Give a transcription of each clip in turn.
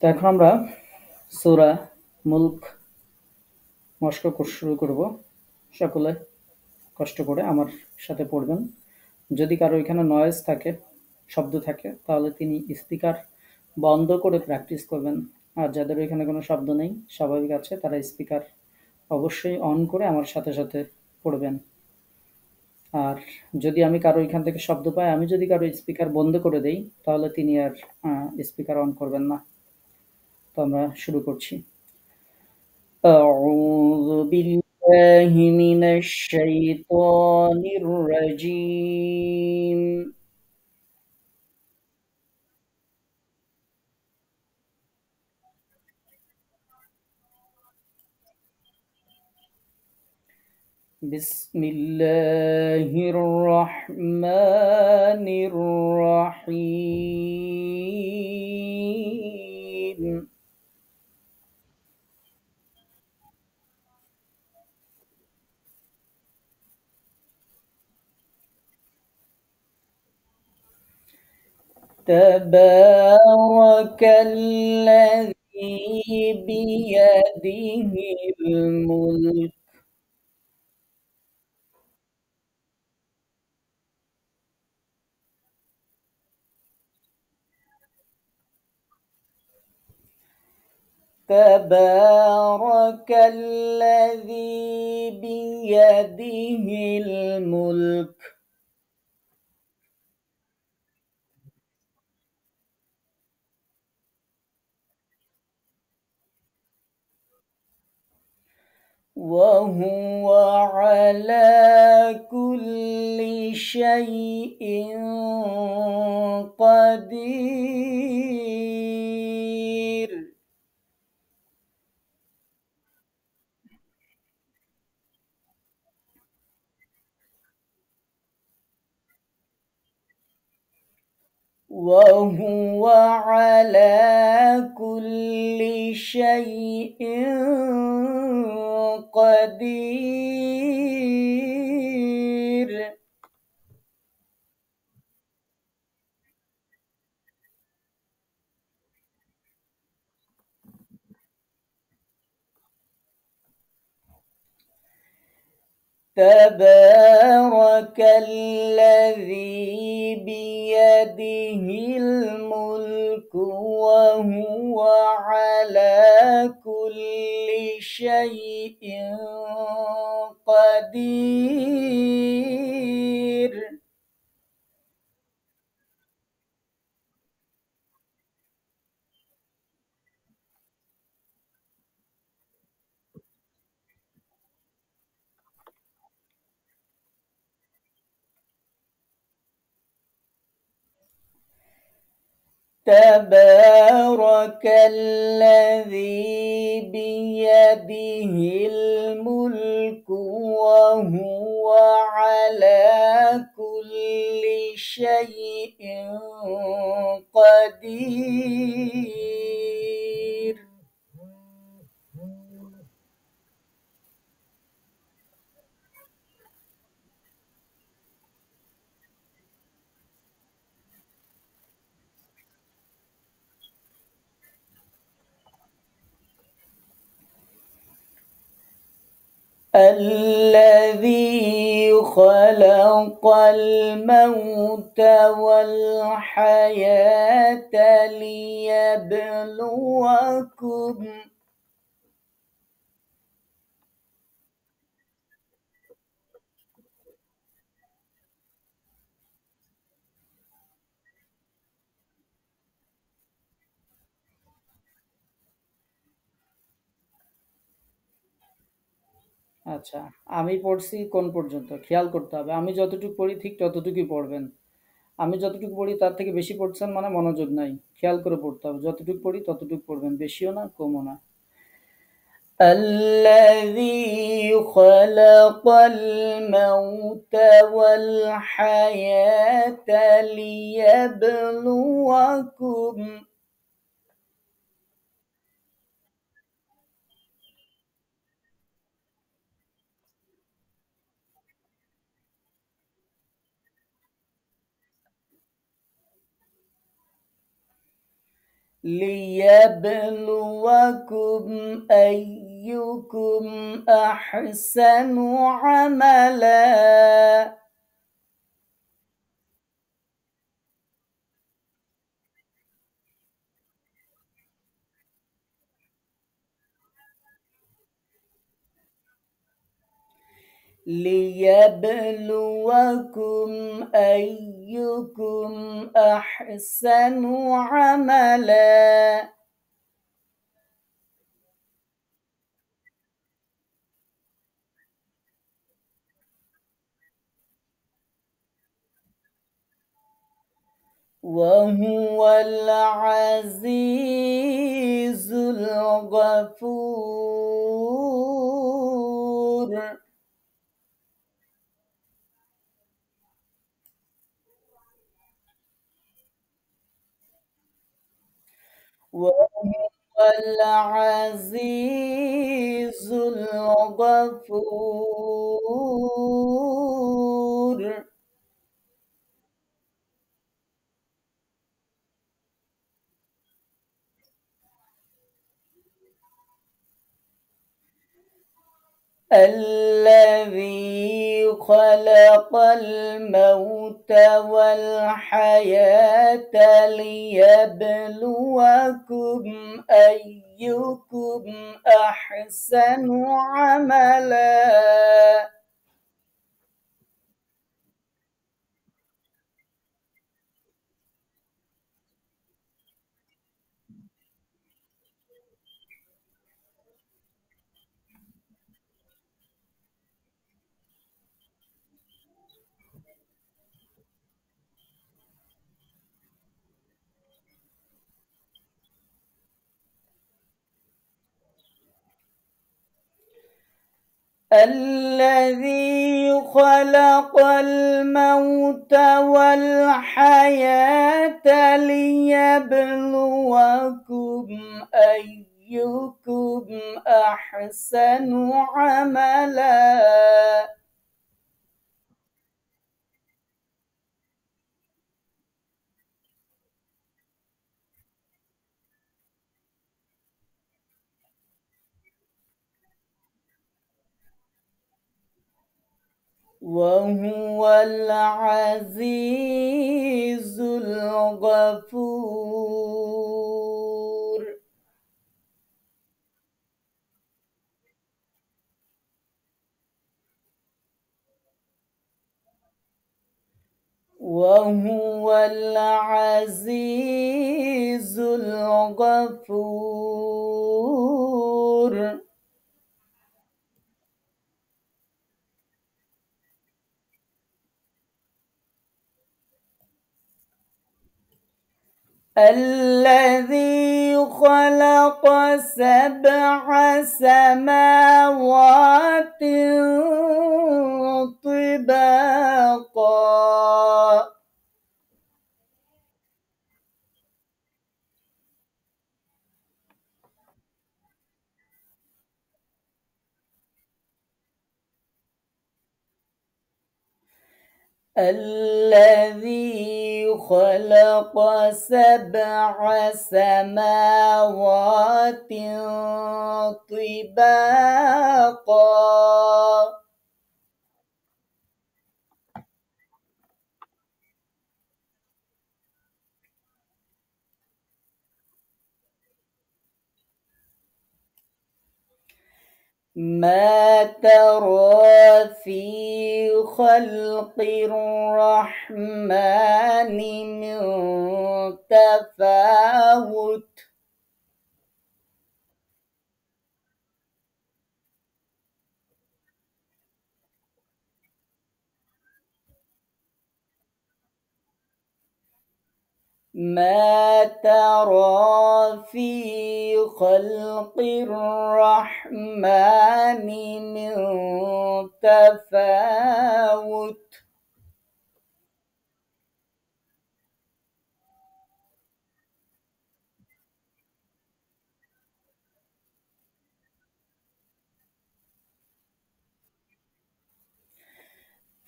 তো এখন আমরা সূরা মুলক মশক শুরু করব। সকলে কষ্ট করে আমার সাথে পড়বেন। যদি কারো এখানে নয়েজ থাকে, শব্দ থাকে, তাহলে তিনি স্পিকার বন্ধ করে প্র্যাকটিস করবেন। আর যাদের এখানে কোনো শব্দ নেই, স্বাভাবিক আছে, তারা স্পিকার অবশ্যই অন করে আমার সাথে সাথে পড়বেন। আর যদি আমি কারো এখান থেকে শব্দ পাই, আমি যদি কারো স্পিকার বন্ধ করে দেই, তাহলে তিনি আর স্পিকার অন করবেন না। তো আমরা শুরু করছি। أعوذ بالله من الشيطان الرجيم. بسم الله الرحمن الرحيم. تبارك الذي بيده الملك. تبارك الذي بيده الملك وهو على كل شيء قدير. وهو على كل شيء قدير. تبارك الذي بيده الملك وهو على كل شيء قدير. تبارك الذي بيده الملك وهو على كل شيء قدير. الذي خلق الموت والحياة ليبلوكم. আচ্ছা, আমি পড়ছি কোন পর্যন্ত খেয়াল করতে হবে। আমি যতটুকু পড়ি ঠিক ততটুকুই পড়বেন। আমি যতটুকু পড়ি তার থেকে বেশি পড়ছেন মানে মনোযোগ নাই। খেয়াল করে পড়তে হবে। যতটুকু পড়ি ততটুকু পড়বেন। বেশিও না, কমও না। الذي خلق الموت والحياة ليبلوكم. ليبلوكم أيكم أحسن عملا. ليبلوكم أيكم أحسن عملا. وهو العزيز الغفور. وهو العزيز الغفور. الذي خلق الموت والحياة ليبلوكم أيكم أحسن عملا. الذي خلق الموت والحياة ليبلوكم أيكم أحسن عملا. وهو العزيز الغفور. وهو العزيز الغفور. الذي خلق سبع سماوات طباقا. الذي خلق سبع سماوات طباقا. ما ترى في خلق الرحمن من تفاوت. ما ترى في خلق الرحمن من تفاوت.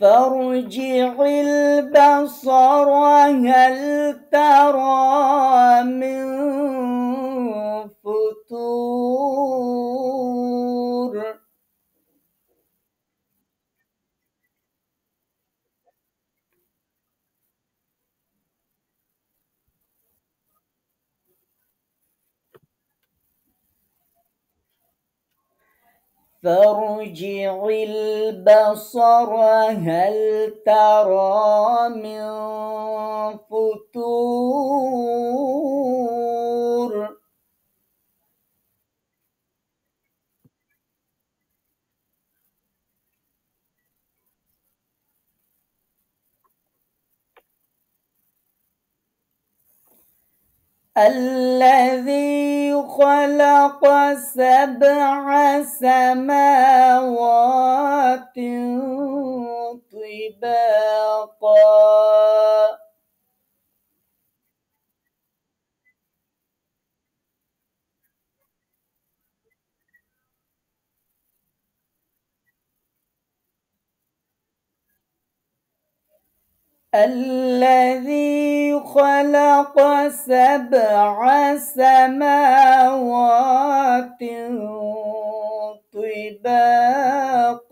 فارجع البصر هل ترى من فارجع البصر هل ترى من فطور الذي خلق سبع سماوات طباقا الذي خلق سبع سماوات طباقا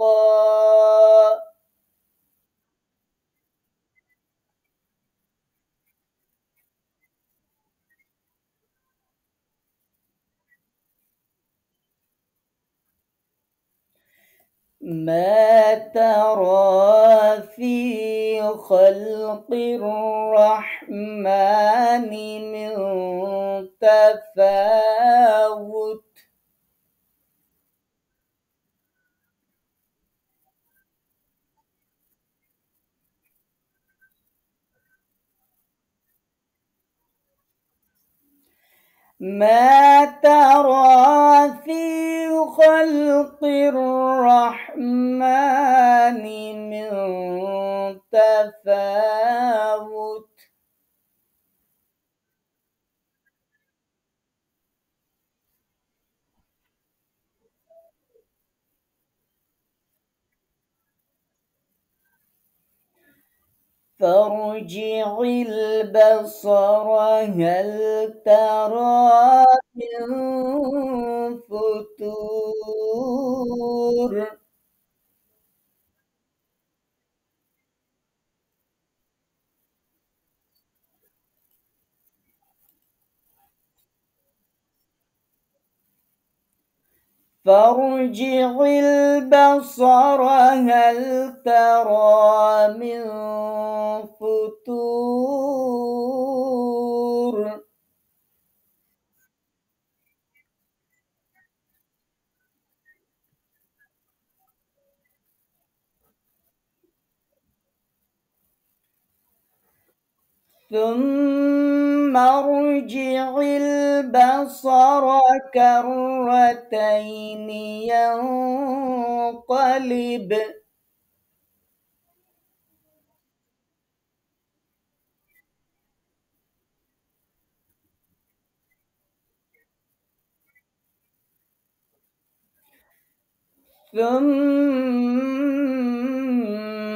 ما ترى في خلق الرحمن من تفاوت ما ترى في خلق الرحمن من تفاوت فارجع البصر هل ترى من فطور فارجع البصر هل ترى من فطور ثم ارجع البصر كرتين ينقلب ثم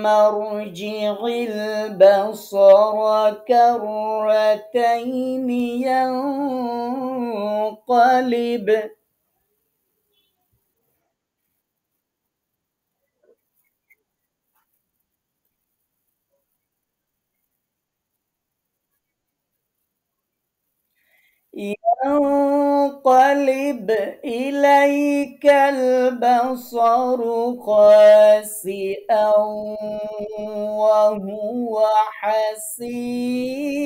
ارجع البصر كرتين ينقلب ينقلب إليك البصر خاسئا وهو حسير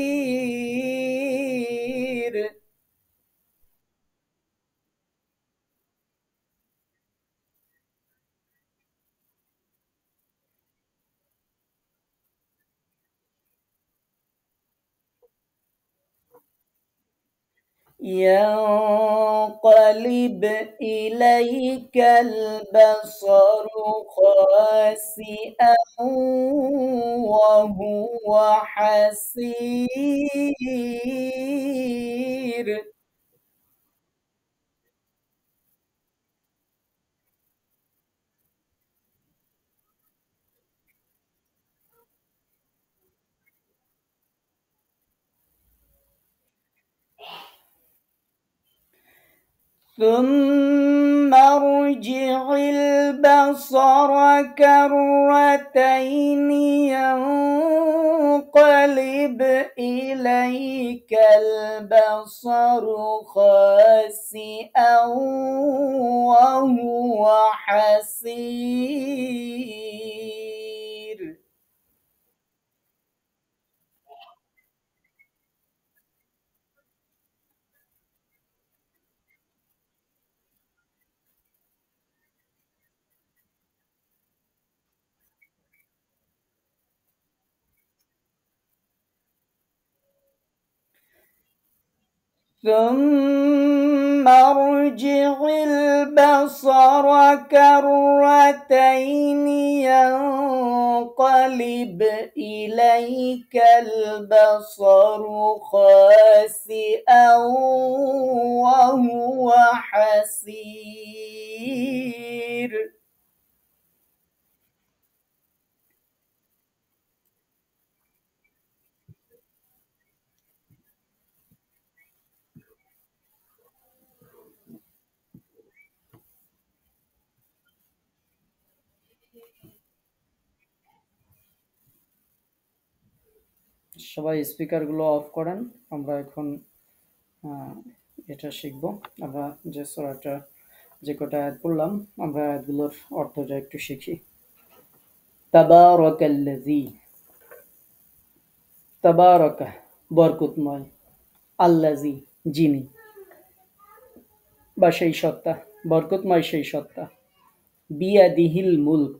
ينقلب إليك البصر خاسئا وهو حسير ثم ارجع البصر كرتين ينقلب إليك البصر خاسئا وهو حسير. ثم ارجع البصر كرتين ينقلب إليك البصر خاسئا وهو حسير. সবাই স্পিকারগুলো অফ করেন। আমরা এখন এটা শিখব। আমরা যে সূরাটা যে কটা আয়াত পড়লাম, আমরা আয়াতগুলোর অর্থটা একটু শিখি। তাবারাকাল্লাযী, তাবারাকা বরকতময়, আল্লাযী যিনি, বা সেই সত্তা, বরকতময় সেই সত্তা, বিয়াদিহিল মুলক,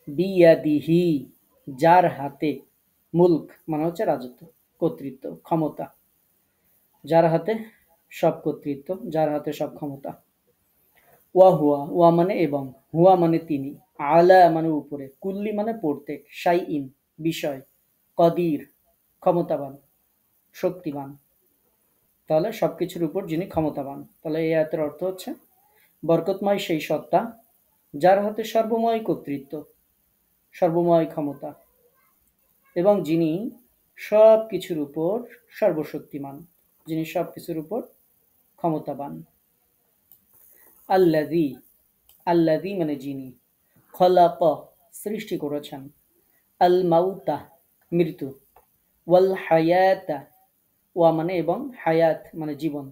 বিয়াদিহি যার হাতে, মুলক মানে হচ্ছে রাজত্ব, কর্তৃত্ব, ক্ষমতা, যার হাতে সব কর্তৃত্ব, যার হাতে সব ক্ষমতা। ওয়া হুয়া, ওয়া মানে এবং, হুয়া মানে তিনি, আলা মানে উপরে, কুল্লি মানে প্রত্যেক, শাইইন বিষয়, কদির ক্ষমতাবান, শক্তিমান। তাহলে সবকিছুর উপর যিনি ক্ষমতাবান। তাহলে এই আয়াতের অর্থ হচ্ছে বরকতময় সেই সত্তা যার হাতে সর্বময় কর্তৃত্ব, সর্বময় ক্ষমতা, এবং যিনি সব কিছুর উপর সর্বশক্তিমান, যিনি সব কিছুর উপর ক্ষমতাবান। আল্লাযী, আল্লাযী মানে যিনি, খলাক সৃষ্টি করেছেন, আল মাউতা মৃত্যু, ওয়াল হায়াতা, ওয়া মানে এবং, হায়াত মানে জীবন,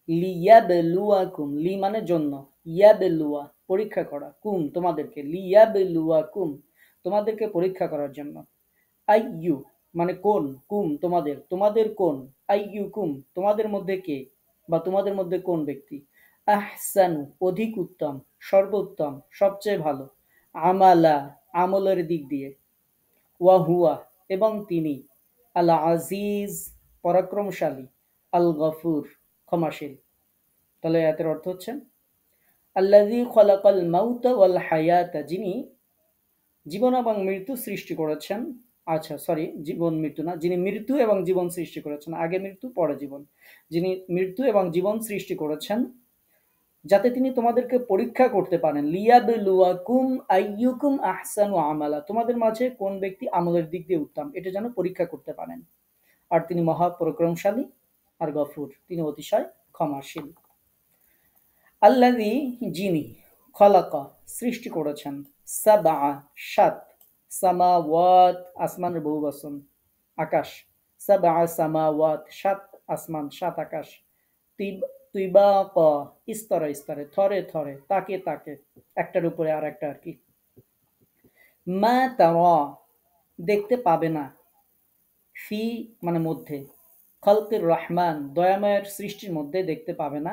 লিয়াবলুয়াকুম, লি মানে জন্য, ইয়াবলুয়া পরীক্ষা করা, কুম তোমাদেরকে, লিয়াবলুয়াকুম তোমাদেরকে পরীক্ষা করার জন্য, আইয়ু মানে কোন, কুম তোমাদের, তোমাদের কোন, আইয়ুকুম তোমাদের মধ্যে কে, বা তোমাদের মধ্যে কোন ব্যক্তি, আহসানু অধিক উত্তম, সর্বোত্তম সবচেয়ে ভালো, আমালা আমলের দিক দিয়ে, ওয়াহুয়া এবং তিনি, আল আজিজ পরাক্রমশালী, আল গফুর ক্ষমাশীল। তাহলে এর অর্থ হচ্ছে আল্লাযী খলাকাল মাউতা ওয়াল হায়াতা, যিনি জীবন এবং মৃত্যু সৃষ্টি করেছেন। আচ্ছা সরি, জীবন মৃত্যু না, যিনি মৃত্যু এবং জীবন সৃষ্টি করেছেন, আগে মৃত্যু পরে জীবন, যিনি মৃত্যু এবং জীবন সৃষ্টি করেছেন যাতে তিনি তোমাদেরকে পরীক্ষা করতে পারেন, লিয়াবলুয়াকুম আইয়ুকুম আহসানু আমালা, তোমাদের মাঝে কোন ব্যক্তি আমলের দিক দিয়ে উত্তম, এটা যেন পরীক্ষা করতে পারেন। আর তিনি মহা পরাক্রমশালী আর গফুর, তিনি অতিশয় ক্ষমাশীল। আল্লাযী যিনি, খলাকা সৃষ্টি করেছেন, সাবআ সাত, সামাওয়াত আসমানের বহুবচন, আকাশ, সাবআ সামাওয়াত সাত আসমান সাত আকাশ, তিবাকা স্তরে স্তরে, থরে থরে, তাকে তাকে, একটার উপরে আর একটা আর কি, মা তারা দেখতে পাবে না, ফি মানে মধ্যে, খলকির রহমান দয়াময়ের সৃষ্টির মধ্যে দেখতে পাবে না,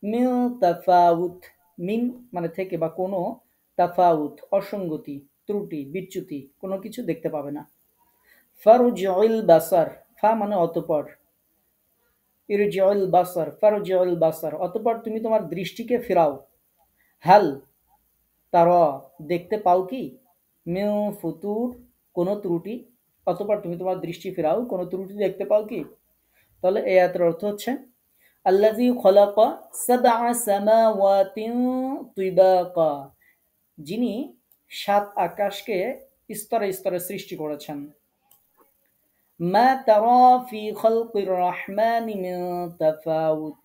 মিন তাফাউত মিন মানে থেকে বা কোনো, তাফাউত অসঙ্গতি, ত্রুটি বিচ্যুতি কোনো কিছু দেখতে পাবে না। ফারুজিউল বাসার, ফা মানে অতঃপর, ইরজিউল বাসার, ফারুজিউল বাসার অতঃপর তুমি তোমার দৃষ্টিকে ফেরাও, হাল তারা দেখতে পাও কি, মিন ফুতুর কোনো ত্রুটি, অতঃপর তুমি তোমার দৃষ্টি ফেরাও কোনো ত্রুটি দেখতে পাও কি। তাহলে এই আয়াতের অর্থ হচ্ছে আল্লাযী খলাকা সাবআ সামাওয়াতিন তিবাকা, যিনি সাত আকাশকে স্তরে স্তরে সৃষ্টি করেছেন, মা তারা ফি খলকির রহমানি মিন তাফাউত,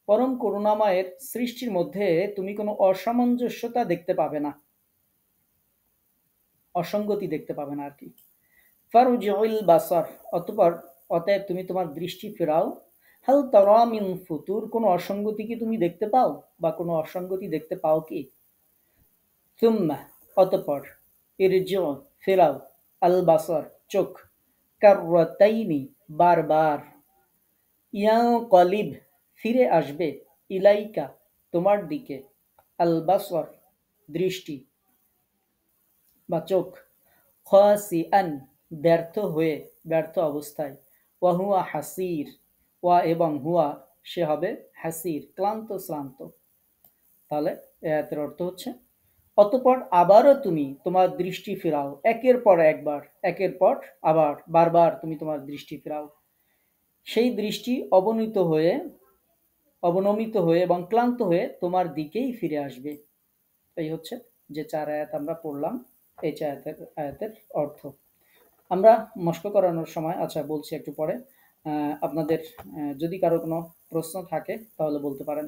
পরম করুণাময়ের সৃষ্টির মধ্যে তুমি কোনো অসামঞ্জস্যতা দেখতে পাবে না, অসঙ্গতি দেখতে পাবে না আর কি। ফারজিউল বাসার, অতএব তুমি তোমার দৃষ্টি ফেরাও। হাল তারা মিন ফুতুর, কোনো অসঙ্গতি কি তুমি দেখতে পাও, বা কোনো অসঙ্গতি দেখতে পাও কি? সুম্মা, অতঃপর, ইরজিউ, ফেরাও, আল বাসার, চোখ, কাররাতাইনি, বারবার, ইয়ানকালিব, ফিরে আসবে, ইলাইকা, তোমার দিকে, আল বাসর, দৃষ্টি বা চোখ, খাসিআন, ব্যর্থ হয়ে, ব্যর্থ অবস্থায়, ওয়া হুয়া হাসির, ওয়া এবং হুয়া, সে হবে হাসির, ক্লান্ত শ্রান্ত। তাহলে এ আয়াতের অর্থ হচ্ছে, অতঃপর আবারও তুমি তোমার দৃষ্টি ফেরাও, একের পর একবার, একের পর আবার, বারবার তুমি তোমার দৃষ্টি ফেরাও, সেই দৃষ্টি অবনমিত হয়ে এবং ক্লান্ত হয়ে তোমার দিকেই ফিরে আসবে। এই হচ্ছে যে 4 আয়াত আমরা পড়লাম, এই 4 আয়াতের অর্থ। আমরা মস্ক করানোর সময়, আচ্ছা বলছি একটু পরে, আপনাদের যদি কারো কোনো প্রশ্ন থাকে তাহলে বলতে পারেন।